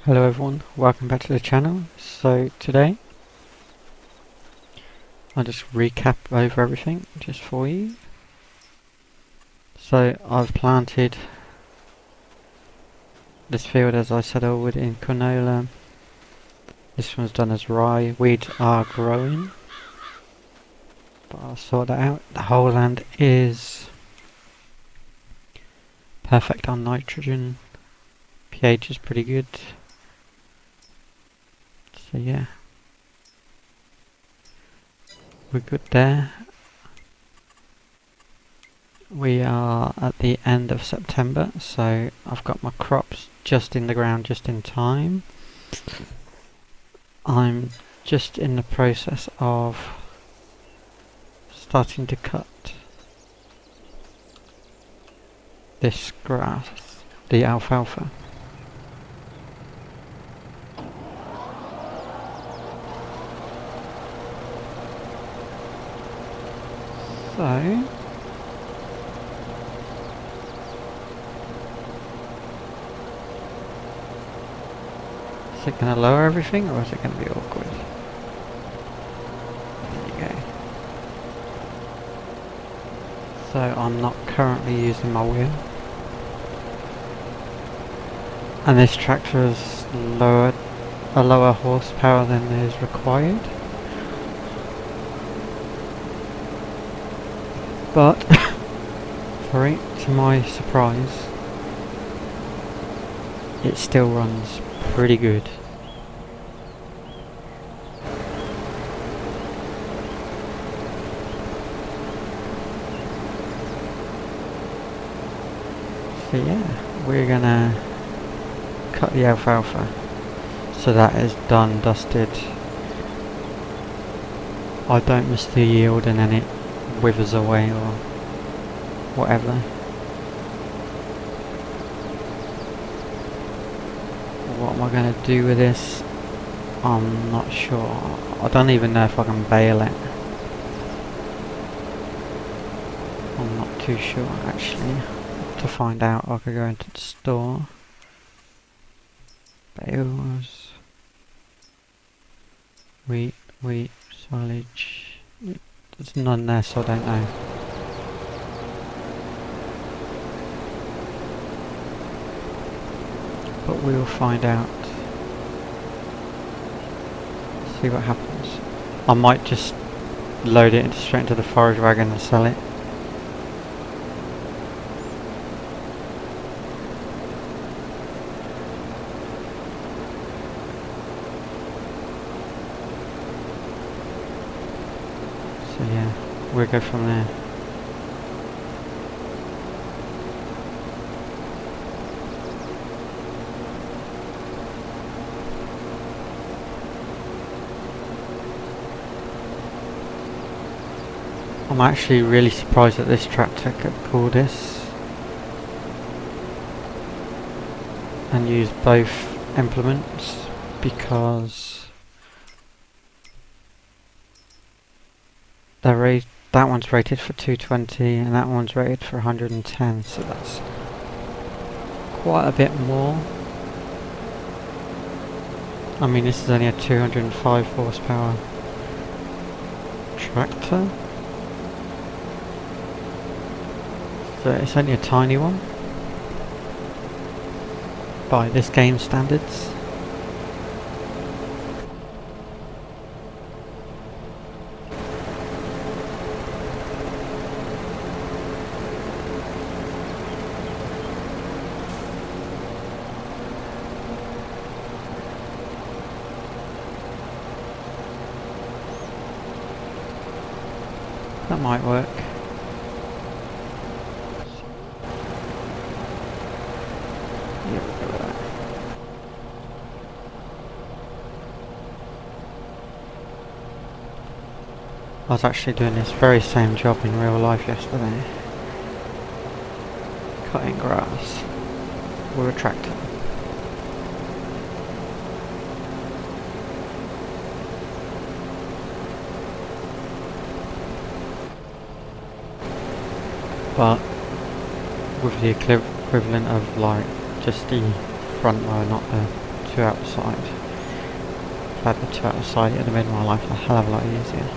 Hello everyone, welcome back to the channel. So today I'll just recap over everything just for you. So I've planted this field as I said I would in canola. This one's done as rye. Weeds are growing, but I'll sort that out. The whole land is perfect on nitrogen. pH is pretty good. So yeah, we're good there. We are at the end of September, so I've got my crops just in the ground just in time. I'm just in the process of starting to cut this grass, the alfalfa. So is it going to lower everything or is it going to be awkward? There you go. So I'm not currently using my wheel. And this tractor is a lower horsepower than is required. But, sorry, to my surprise, it still runs pretty good. So yeah, we're gonna cut the alfalfa. So that is done, dusted. I don't miss the yield and then it withers away or whatever. What am I going to do with this? I'm not sure. I don't even know if I can bale it. I'm not too sure actually. To find out I could go into the store. Bales. Wheat, silage. There's none there, so I don't know. But we'll find out. See what happens. I might just load it straight into the forage wagon and sell it. So yeah, we'll go from there. I'm actually really surprised that this tractor could pull this and use both implements, because that one's rated for 220 and that one's rated for 110, so that's quite a bit more. I mean, this is only a 205 horsepower tractor, so it's only a tiny one by this game standards. That might work. Yeah, we'll go with that. I was actually doing this very same job in real life yesterday. Cutting grass with a tractor. But with the equivalent of like just the front row, not the two outside. If I had the two outside, it would have made my life a hell of a lot easier.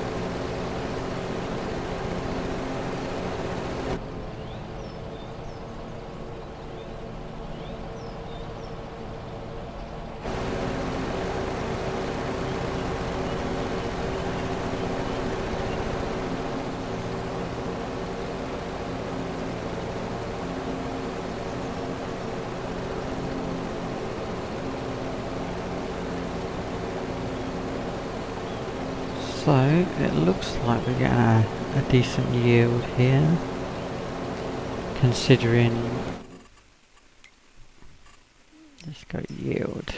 So it looks like we're getting a decent yield here, considering. Let's go yield.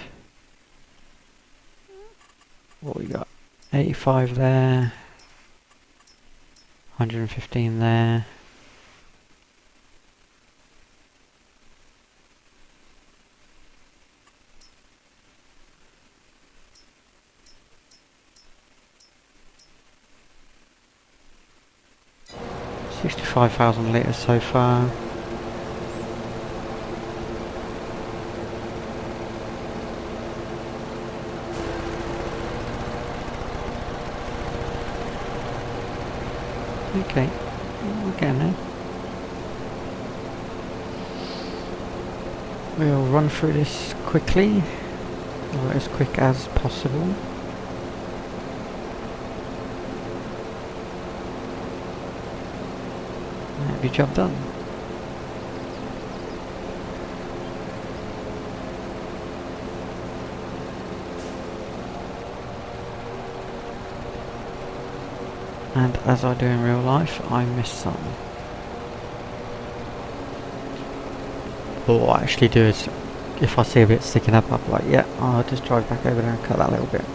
What we got? 85 there, 115 there. $65,000 litres so far. Okay, we're getting there. We'll run through this quickly, or as quick as possible. That'll be job done. And as I do in real life, I miss some. But what I actually do is, if I see a bit sticking up, I'm like, yeah, I'll just drive back over there and cut that little bit.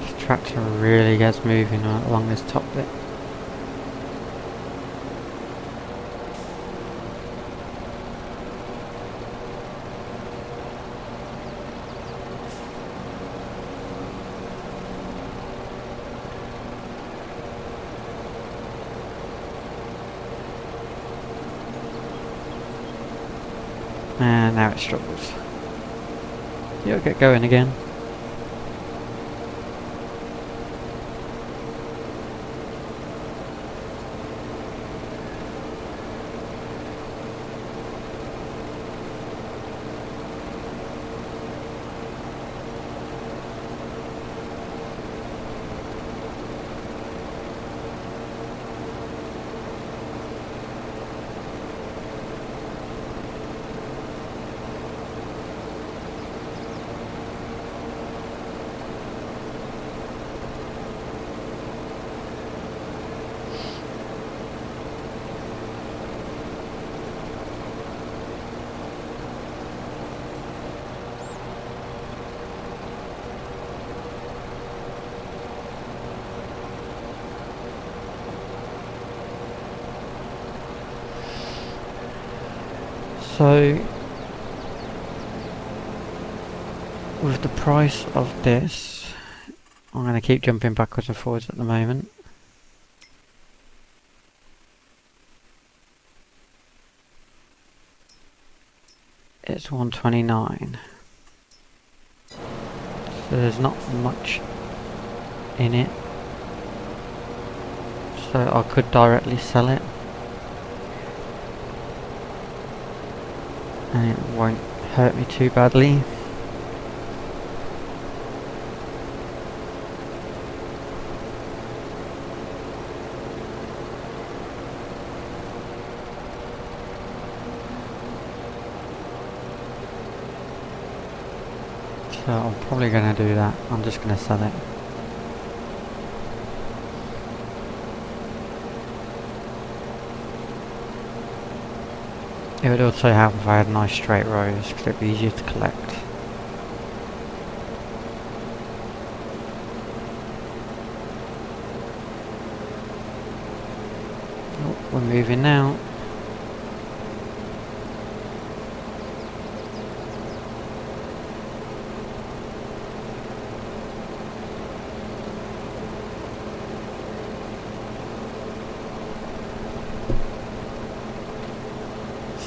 This tractor really gets moving along this top bit. And now it struggles. You'll get going again. So, with the price of this, I'm going to keep jumping backwards and forwards at the moment. It's 129. So there's not much in it. So I could directly sell it. And it won't hurt me too badly. So I'm probably going to do that. I'm just going to sell it. It would also help if I had nice straight rows, because it'd be easier to collect. Oh, we're moving now.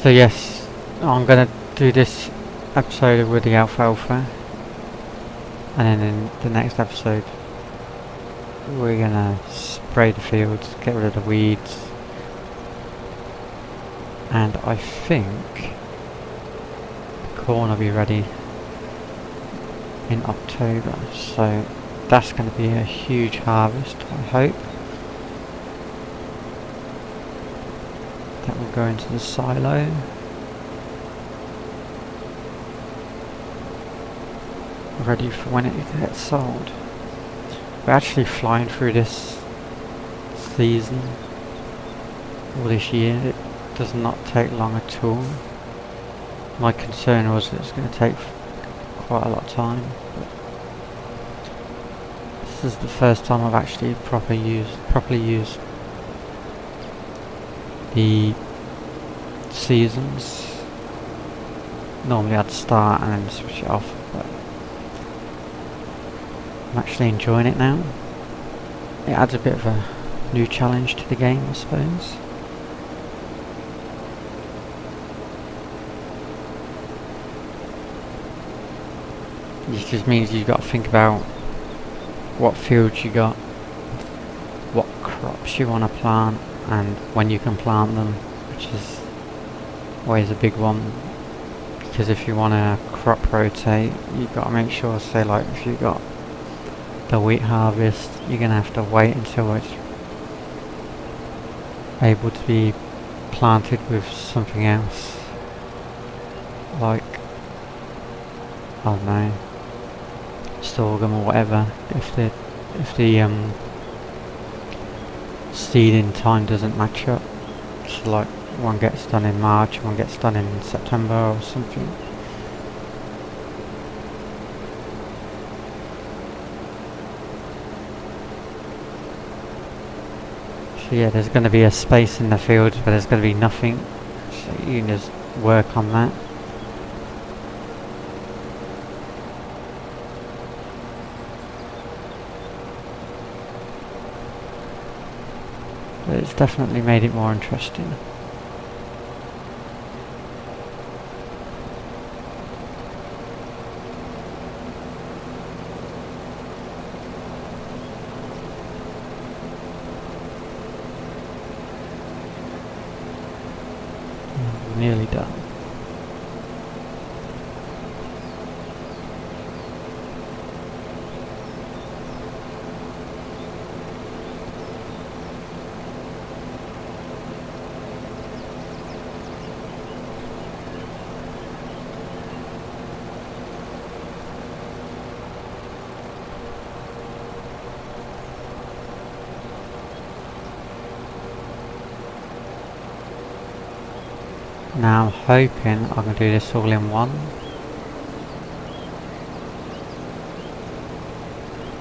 So yes, I'm gonna do this episode with the alfalfa, and then in the next episode we're gonna spray the fields, get rid of the weeds, and I think the corn will be ready in October, so that's going to be a huge harvest, I hope. That will go into the silo. Ready for when it gets sold. We're actually flying through this season, or this year. It does not take long at all. My concern was it's going to take quite a lot of time. But this is the first time I've actually properly used the seasons. Normally I'd start and then switch it off, but I'm actually enjoying it now. It adds a bit of a new challenge to the game, I suppose. This just means you've got to think about what fields you got, what crops you want to plant, and when you can plant them, which is always a big one. Because if you want to crop rotate, you've got to make sure, say like if you got the wheat harvest, you're going to have to wait until it's able to be planted with something else. Like, I don't know, sorghum or whatever, if the seeding time doesn't match up. So like one gets done in March, one gets done in September or something. So yeah, there's going to be a space in the fields where there's going to be nothing, so you can just work on that. But it's definitely made it more interesting. Nearly done. Now I'm hoping I can do this all in one,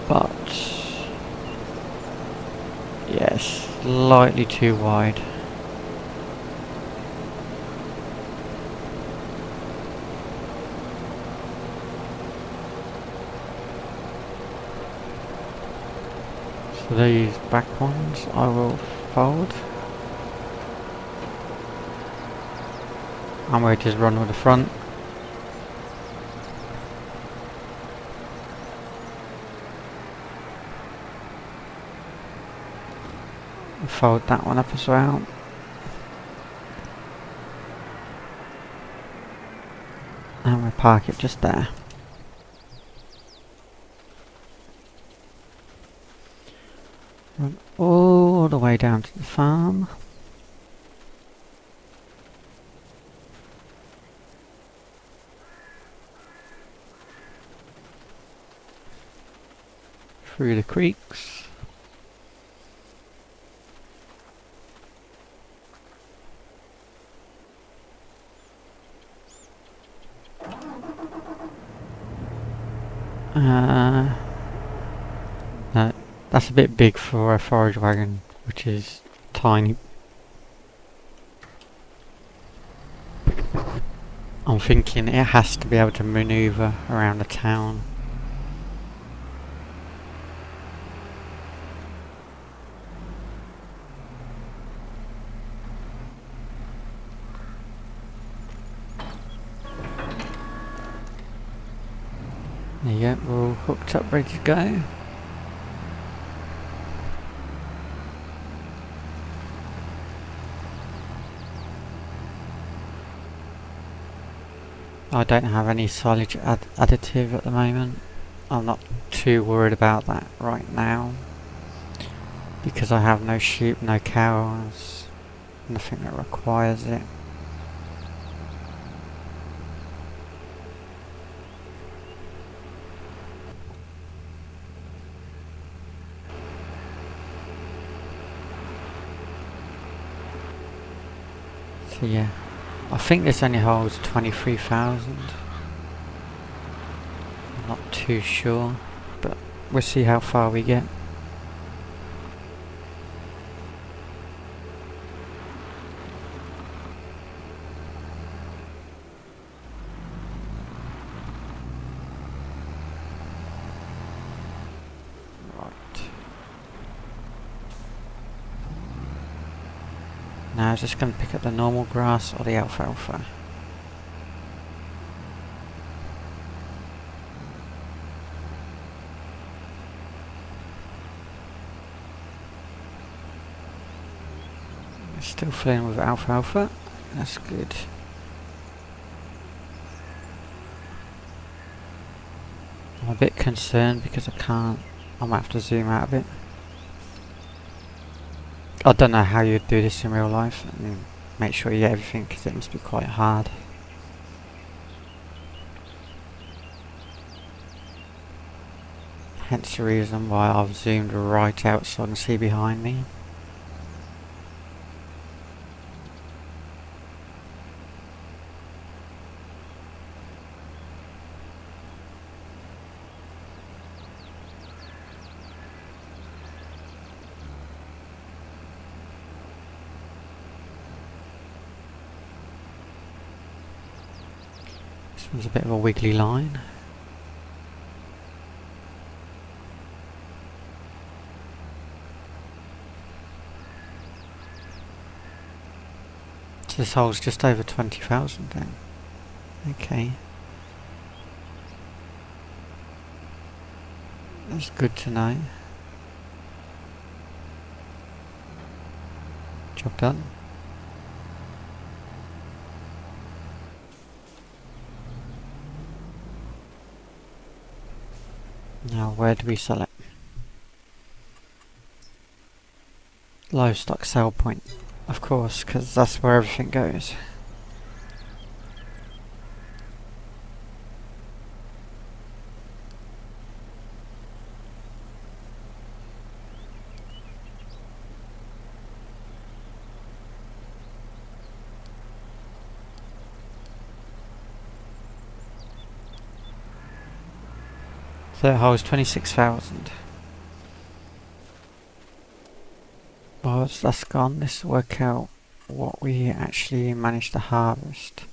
but yeah, slightly too wide. So these back ones I will fold. And we'll just run with the front. Fold that one up as well. And we'll park it just there. Run all the way down to the farm. Through the creeks. No, that's a bit big for a forage wagon, which is tiny. I'm thinking it has to be able to maneuver around the town. There you go, we're all hooked up, ready to go. I don't have any silage additive at the moment. I'm not too worried about that right now, because I have no sheep, no cows, nothing that requires it. So yeah, I think this only holds 23,000. I'm not too sure, but we'll see how far we get. Now I'm just going to pick up the normal grass or the alfalfa. Still filling with alfalfa, that's good. I'm a bit concerned because I might have to zoom out a bit. I don't know how you'd do this in real life. I mean, make sure you get everything, because it must be quite hard. Hence the reason why I've zoomed right out so I can see behind me. This one's a bit of a wiggly line. So this holds just over 20,000 then. Okay. That's good to know. Job done. Now where do we sell it? Livestock sell point. Of course, because that's where everything goes. So it holds 26,000. Whilst that's gone, let's work out what we actually managed to harvest.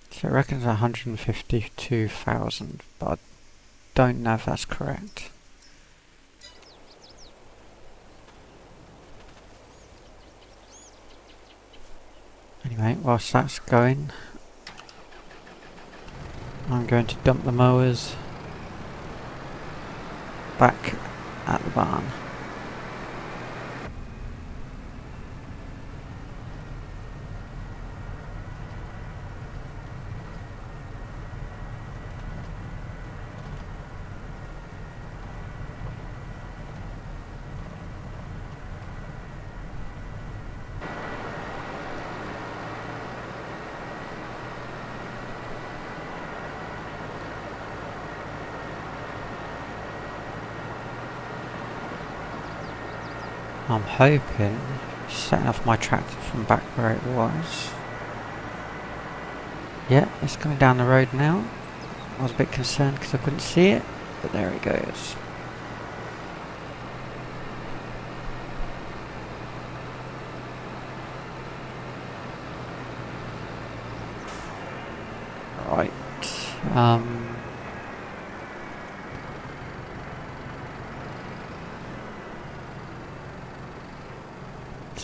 So it reckons 152,000, but I don't know if that's correct. Anyway, whilst that's going, I'm going to dump the mowers back at the barn. I'm hoping, setting off my tractor from back where it was. Yeah, it's coming down the road now. I was a bit concerned because I couldn't see it, but there it goes. Right.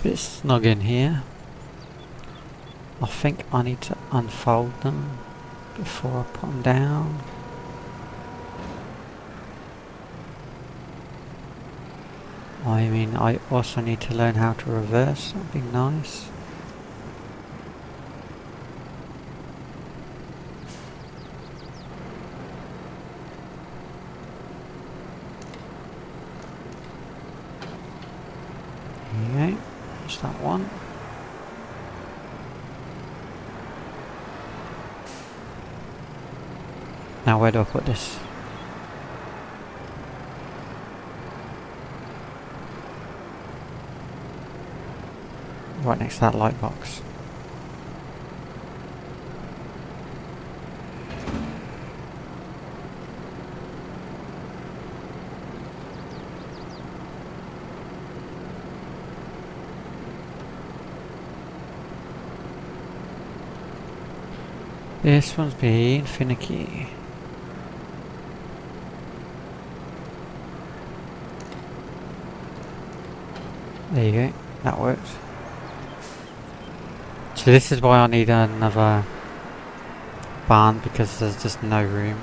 a bit snug in here. I think I need to unfold them before I put them down. I mean, I also need to learn how to reverse, that'd be nice. There you go, there's that one. Now where do I put this? Right next to that light box. This one's being finicky. There you go, that works. So this is why I need another barn, because there's just no room.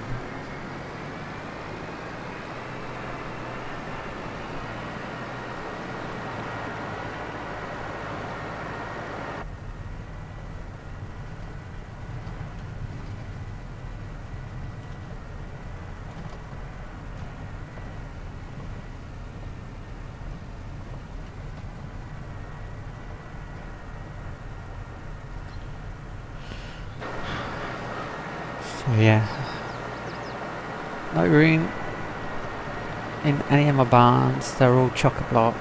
So yeah, no room in any of my barns, they're all chock-a-block.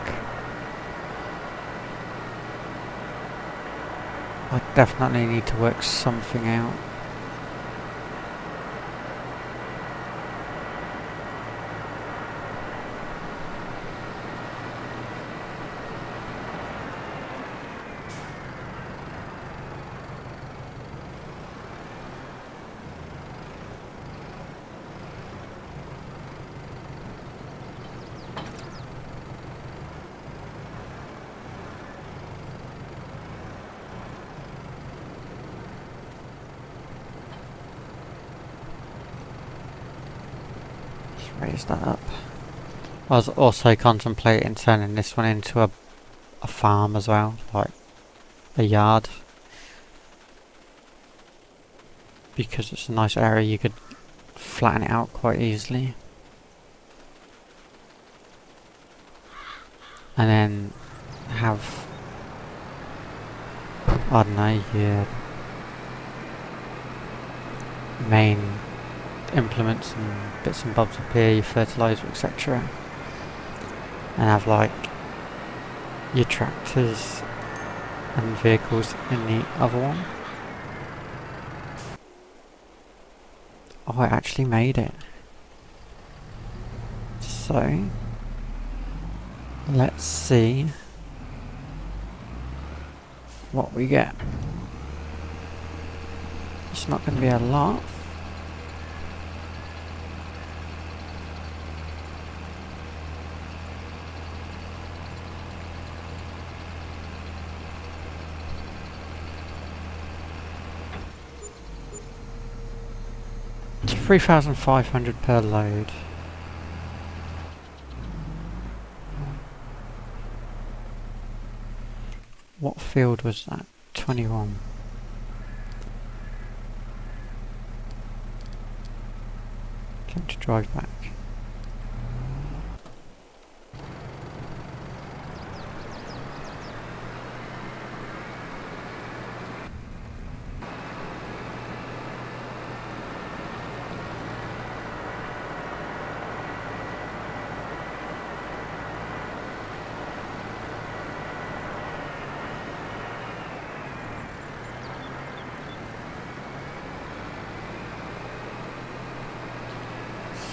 I definitely need to work something out. Raise that up. I was also contemplating turning this one into a farm as well, like a yard, because it's a nice area, you could flatten it out quite easily. And then have, I don't know, your main implements and bits and bobs up here, your fertilizer, etc. And have like your tractors and vehicles in the other one. Oh, I actually made it. So let's see what we get. It's not going to be a lot. It's 3,500 per load. What field was that? 21. Attempt to drive back.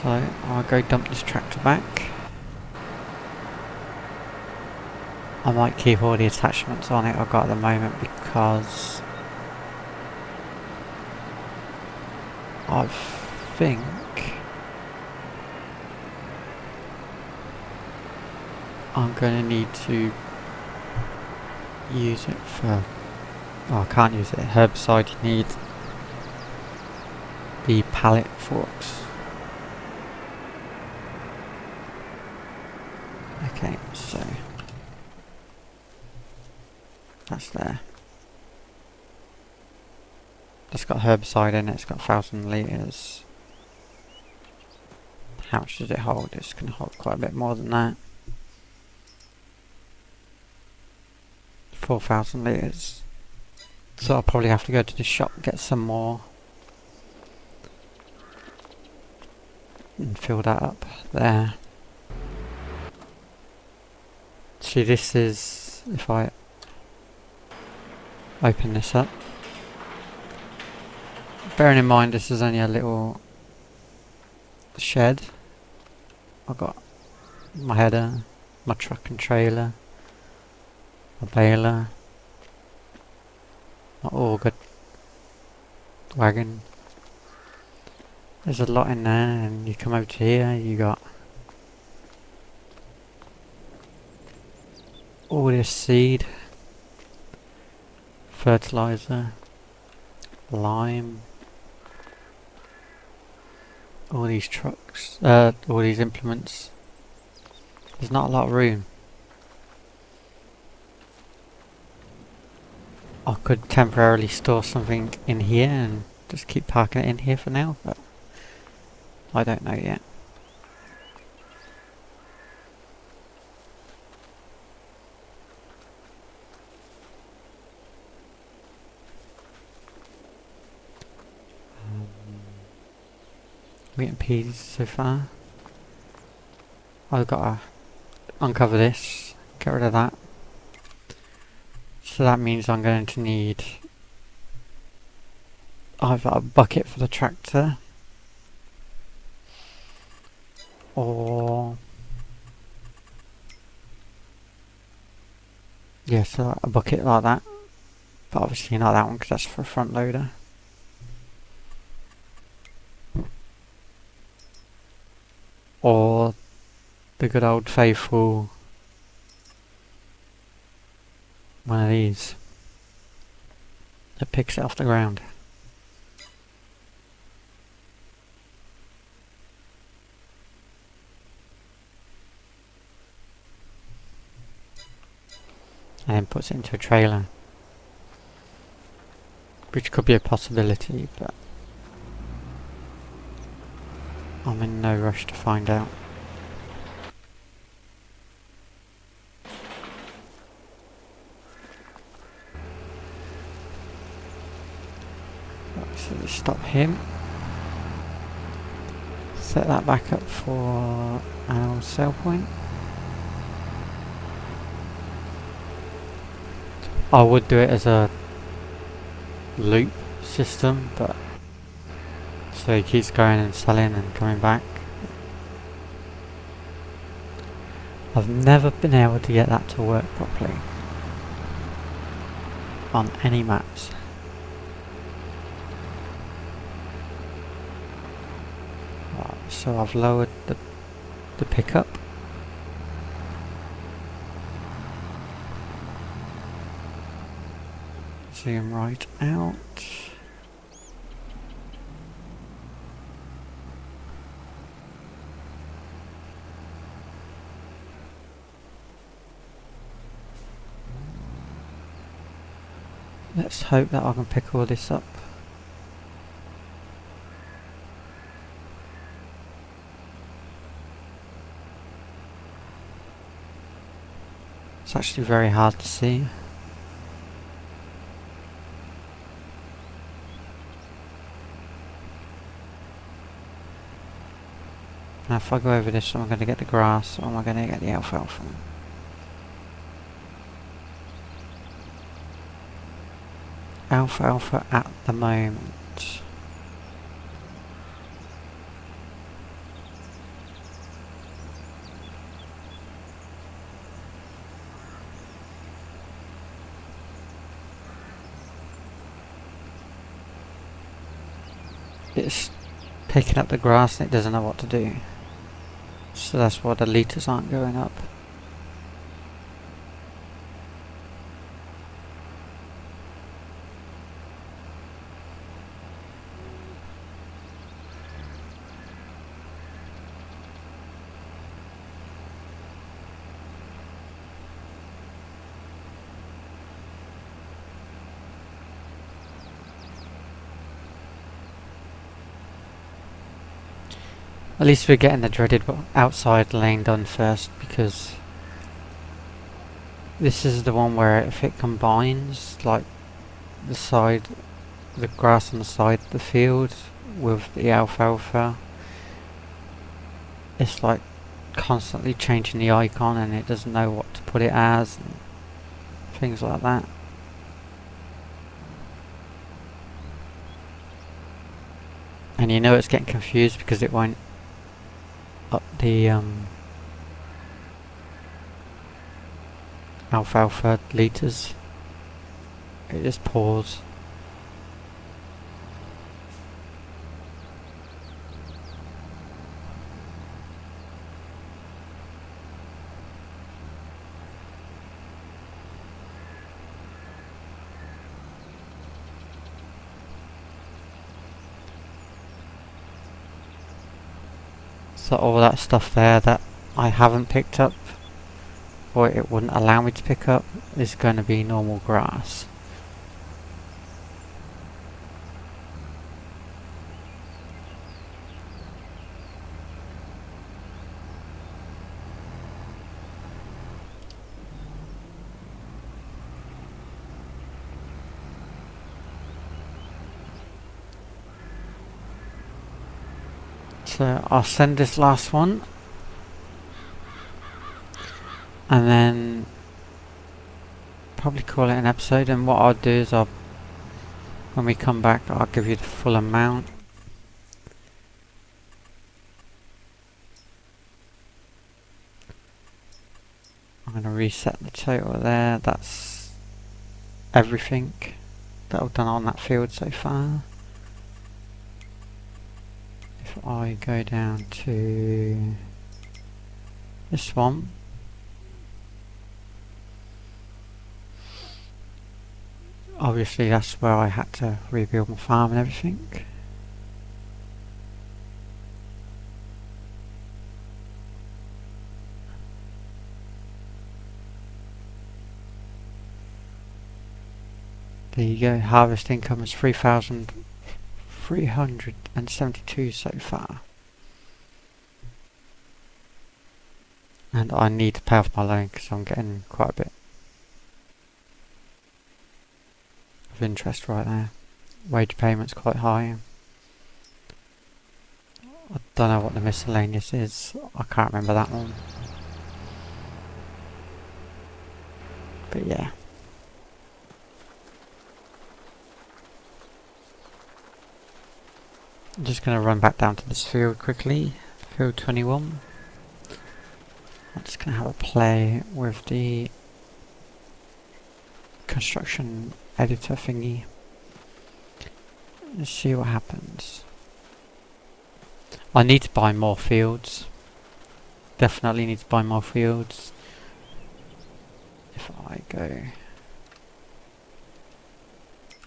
So I'll go dump this tractor back. I might keep all the attachments on it I've got at the moment, because I think I'm going to need to use it for... Oh, I can't use it. Herbicide, you need the pallet forks. Okay, so that's there. It's got herbicide in it, it's got 1,000 litres. How much does it hold? It's going to hold quite a bit more than that. 4,000 litres. So I'll probably have to go to the shop and get some more. And fill that up there. See, this is, if I open this up. Bearing in mind this is only a little shed. I've got my header, my truck and trailer, my baler, my auger wagon. There's a lot in there, and you come over to here, you got all this seed, fertilizer, lime, all these trucks, all these implements. There's not a lot of room. I could temporarily store something in here and just keep parking it in here for now, but I don't know yet. Wheat and peas so far. I've got to uncover this, get rid of that. So that means I'm going to need either a bucket for the tractor or so a bucket like that, but obviously not that one because that's for a front loader. Or the good old faithful one of these that picks it off the ground. And then puts it into a trailer, which could be a possibility, but I'm in no rush to find out. Right, so let's stop him. Set that back up for our sell point. I would do it as a loop system, but so he keeps going and selling and coming back. I've never been able to get that to work properly on any maps. Right, so I've lowered the pickup. Zoom right out. Let's hope that I can pick all this up. It's actually very hard to see. Now if I go over this, am I going to get the grass or am I going to get the alfalfa? Alfalfa at the moment. It's picking up the grass and it doesn't know what to do. So that's why the litres aren't going up. At least we're getting the dreaded outside lane done first, because this is the one where if it combines like the grass on the side of the field with the alfalfa, it's like constantly changing the icon and it doesn't know what to put it as and things like that. And you know it's getting confused because it won't up the alfalfa litres. It just paused. So all that stuff there that I haven't picked up, or it wouldn't allow me to pick up, is going to be normal grass. So I'll send this last one, and then probably call it an episode. And what I'll do is when we come back, I'll give you the full amount. I'm going to reset the total there. That's everything that I've done on that field so far. If I go down to this one, obviously that's where I had to rebuild my farm and everything. There you go, harvest income is 3,372 so far. And I need to pay off my loan because I'm getting quite a bit of interest right there. Wage payment's quite high. I don't know what the miscellaneous is. I can't remember that one. But yeah. I'm just going to run back down to this field quickly. Field 21. I'm just going to have a play with the construction editor thingy. Let's see what happens. I need to buy more fields. Definitely need to buy more fields. If I go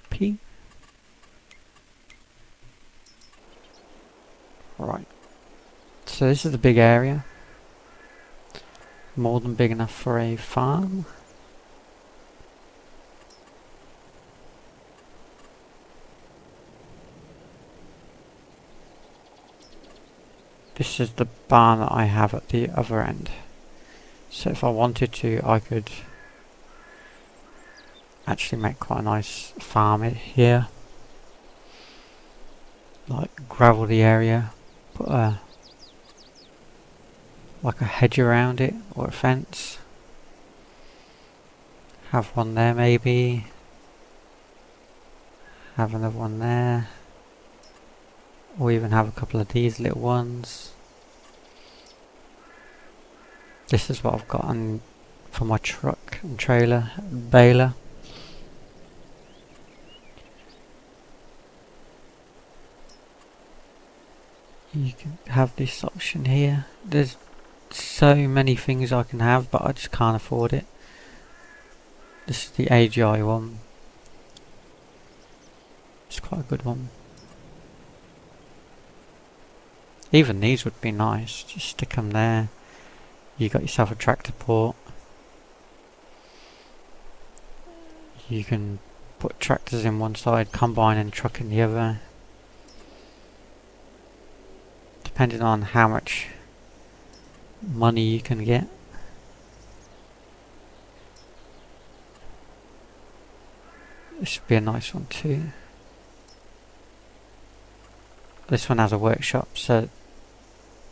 P. Right. So this is a big area. More than big enough for a farm. This is the barn that I have at the other end. So if I wanted to, I could actually make quite a nice farm here. Like gravel the area, put like a hedge around it or a fence. Have one there maybe. Have another one there. Or even have a couple of these little ones. This is what I've got on for my truck and trailer baler. You can have this option here. There's so many things I can have, but I just can't afford it. This is the AGI one. It's quite a good one. Even these would be nice. Just stick them there. You got yourself a tractor port. You can put tractors in one side, combine and truck in the other. depending on how much money you can get. This should be a nice one too. This one has a workshop, so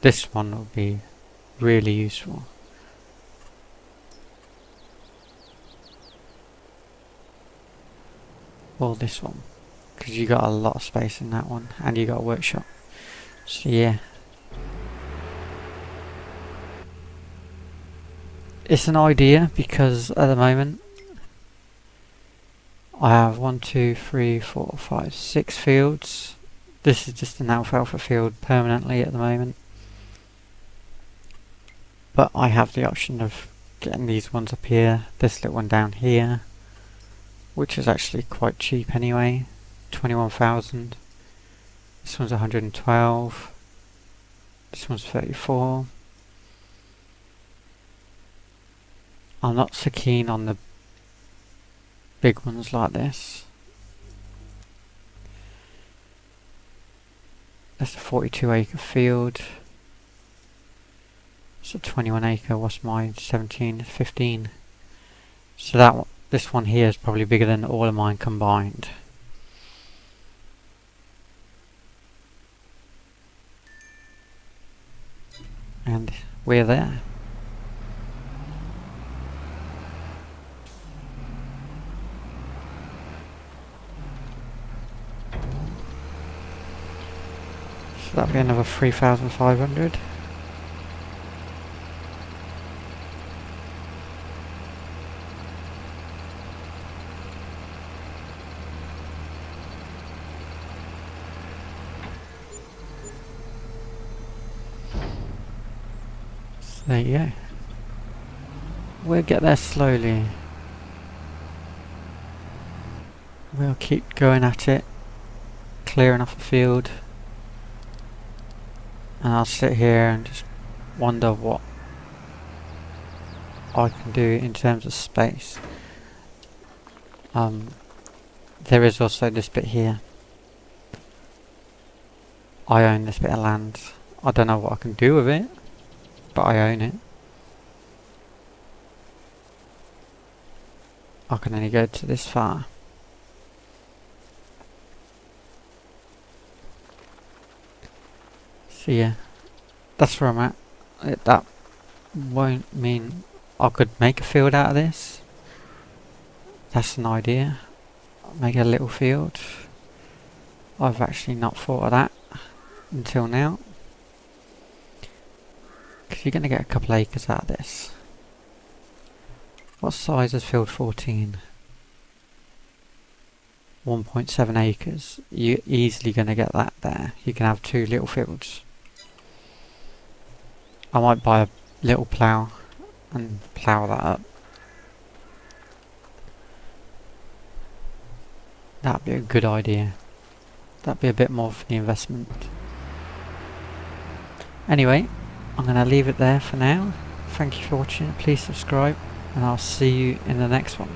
this one will be really useful. Or this one, because you got a lot of space in that one, and you got a workshop. So yeah, it's an idea because at the moment I have 1, 2, 3, 4, 5, 6 fields. This is just an alfalfa field permanently at the moment, but I have the option of getting these ones up here, this little one down here, which is actually quite cheap anyway, 21,000. This one's 112. This one's 34. I'm not so keen on the big ones like this. That's a 42 acre field. It's a 21 acre, what's mine? 17, 15. So that one, this one here is probably bigger than all of mine combined. And we're there. So that'll be another 3,500. There you go. We'll get there slowly. We'll keep going at it, clearing off the field. And I'll sit here and just wonder what I can do in terms of space. There is also this bit here. I own this bit of land. I don't know what I can do with it, but I own it. I can only go to this far. So yeah, that's where I'm at. That won't mean I could make a field out of this. That's an idea. Make a little field. I've actually not thought of that until now. Because you're going to get a couple acres out of this. What size is field 14? 1.7 acres. You're easily going to get that there. You can have 2 little fields. I might buy a little plough and plough that up. That'd be a good idea. That'd be a bit more for the investment. Anyway, I'm going to leave it there for now. Thank you for watching. Please subscribe, and I'll see you in the next one.